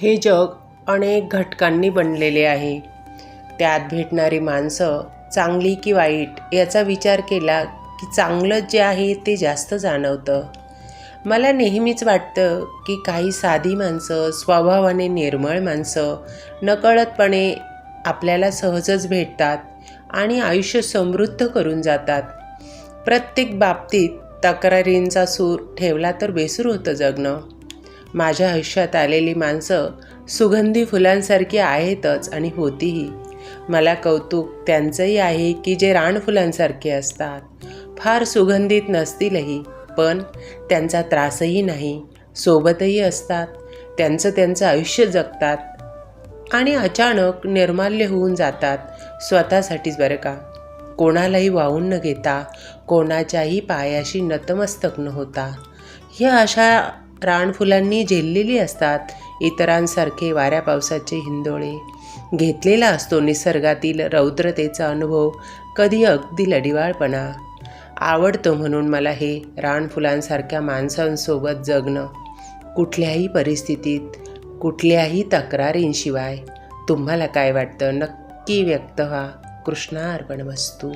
हे जग अनेक घटकांनी बनलेले आहे. त्यात भेटणारी माणसं चांगली की वाईट याचा विचार केला की चांगलं जे आहे ते जास्त जाणवतं. मला नेहमीच वाटतं की काही साधी माणसं, स्वभावाने निर्मळ माणसं नकळतपणे आपल्याला सहजच भेटतात आणि आयुष्य समृद्ध करून जातात. प्रत्येक बाबतीत तक्रारींचा सूर ठेवला तर बेसूर होतं जगणं. माझ्या आयुष्यात आलेली माणसं सुगंधी फुलांसारखी आहेतच आणि होतीही. मला कौतुक त्यांचंही आहे की जे रानफुलांसारखे असतात. फार सुगंधित नसतीलही, पण त्यांचा त्रासही नाही, सोबतही असतात, त्यांचं आयुष्य जगतात आणि अचानक निर्माल्य होऊन जातात, स्वतःसाठीच बरं का. कोणालाही वाहून न घेता, कोणाच्याही पायाशी नतमस्तक न होता. ह्या अशा रानफुलांनी झेललेली असतात इतरांसारखे वाऱ्या पावसाचे हिंदोळे. घेतलेला असतो निसर्गातील रौद्रतेचा अनुभव, कधी अगदी लढिवाळपणा. आवडतं म्हणून मला हे रानफुलांसारख्या माणसांसोबत जगणं, कुठल्याही परिस्थितीत, कुठल्याही तक्रारींशिवाय. तुम्हाला काय वाटतं नक्की व्यक्त व्हा. कृष्णार्पणमस्तु.